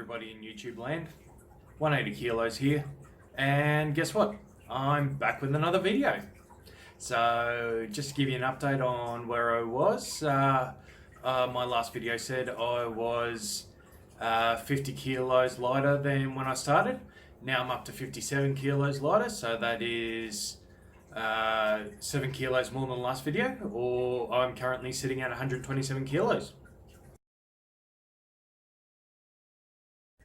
everybody in YouTube land. 180 kilos here, and guess what? I'm back with another video. So just to give you an update on where I was, my last video said I was 50 kilos lighter than when I started. Now I'm up to 57 kilos lighter, so that is 7 kilos more than the last video, or I'm currently sitting at 127 kilos.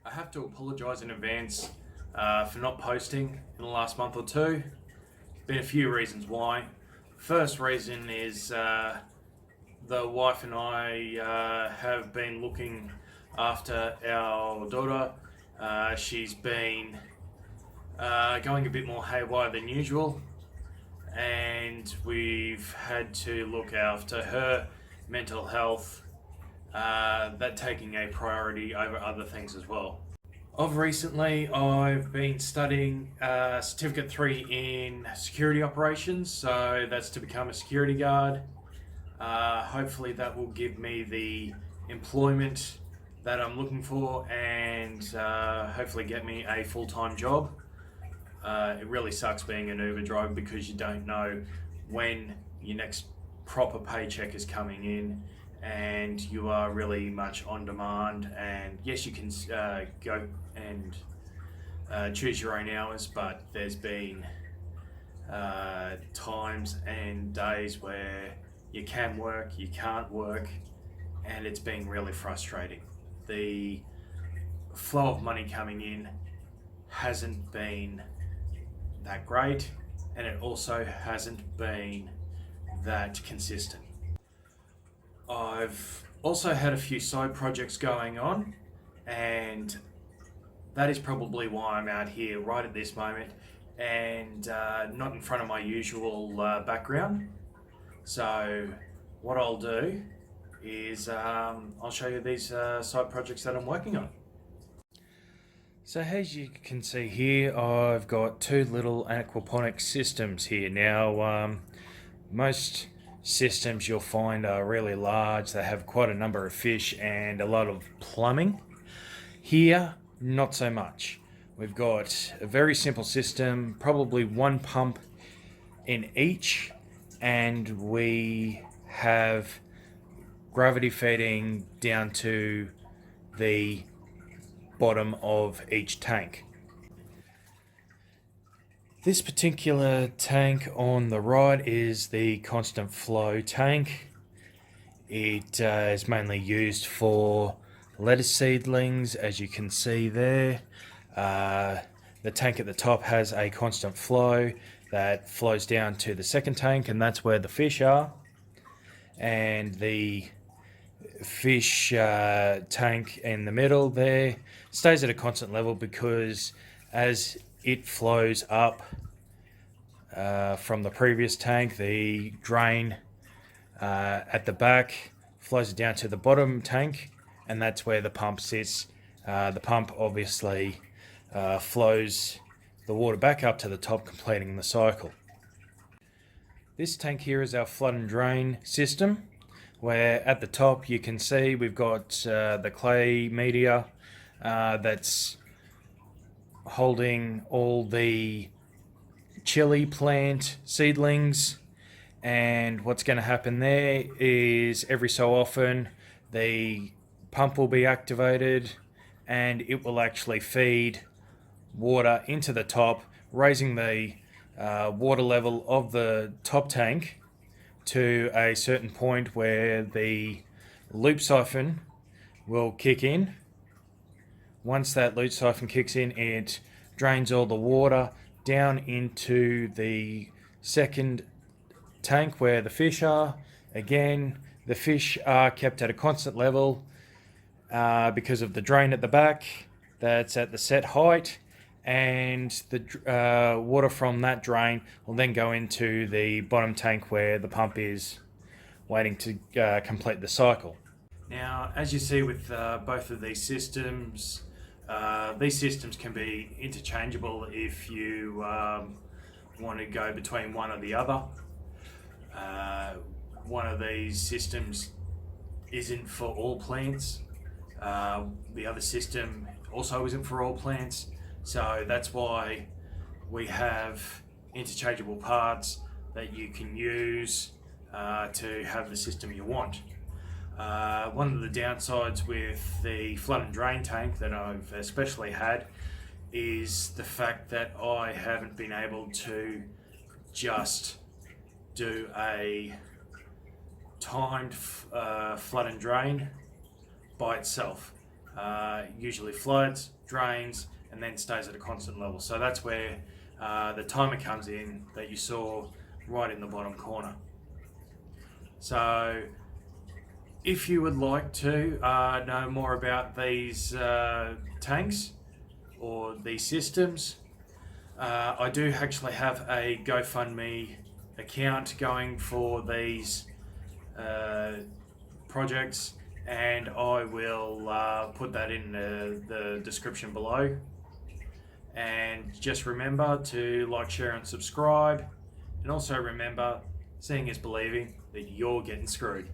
I have to apologise in advance for not posting in the last month or two. Been a few reasons why. First reason is the wife and I have been looking after our daughter. She's been going a bit more haywire than usual, and we've had to look after her mental health, that taking a priority over other things as well. Of recently, I've been studying Certificate 3 in security operations, so that's to become a security guard. Hopefully that will give me the employment that I'm looking for, and hopefully get me a full-time job. It really sucks being an Uber driver because you don't know when your next proper paycheck is coming in, and you are really much on demand. And yes, you can go and choose your own hours, but there's been times and days where you can work, you can't work, and it's been really frustrating. The flow of money coming in hasn't been that great, and it also hasn't been that consistent. I've also had a few side projects going on, and that is probably why I'm out here right at this moment and not in front of my usual background. So what I'll do is I'll show you these side projects that I'm working on. So as you can see here, I've got two little aquaponics systems here. Now most systems you'll find are really large. They have quite a number of fish and a lot of plumbing. Here, not so much. We've got a very simple system, probably one pump in each, and we have gravity feeding down to the bottom of each tank. This particular tank on the right is the constant flow tank. It is mainly used for lettuce seedlings, as you can see there. The tank at the top has a constant flow that flows down to the second tank, and that's where the fish are. And the fish tank in the middle there stays at a constant level because as it flows up from the previous tank, the drain at the back flows it down to the bottom tank, and that's where the pump sits. The pump obviously flows the water back up to the top, completing the cycle. This tank here is our flood and drain system, where at the top you can see we've got the clay media that's holding all the chili plant seedlings. And what's going to happen there is every so often the pump will be activated and it will actually feed water into the top, raising the water level of the top tank to a certain point where the loop siphon will kick in. Once that loop siphon kicks in, it drains all the water down into the second tank where the fish are. Again, the fish are kept at a constant level because of the drain at the back that's at the set height, and the water from that drain will then go into the bottom tank where the pump is waiting to complete the cycle. Now, as you see with both of these systems can be interchangeable if you want to go between one or the other. One of these systems isn't for all plants. The other system also isn't for all plants, so that's why we have interchangeable parts that you can use to have the system you want. One of the downsides with the flood and drain tank that I've especially had is the fact that I haven't been able to just do a timed flood and drain by itself. Usually floods, drains, and then stays at a constant level. So that's where the timer comes in that you saw right in the bottom corner. So if you would like to know more about these tanks or these systems, I do actually have a GoFundMe account going for these projects, and I will put that in the description below. And just remember to like, share and subscribe, and also remember, seeing is believing, that you're getting screwed.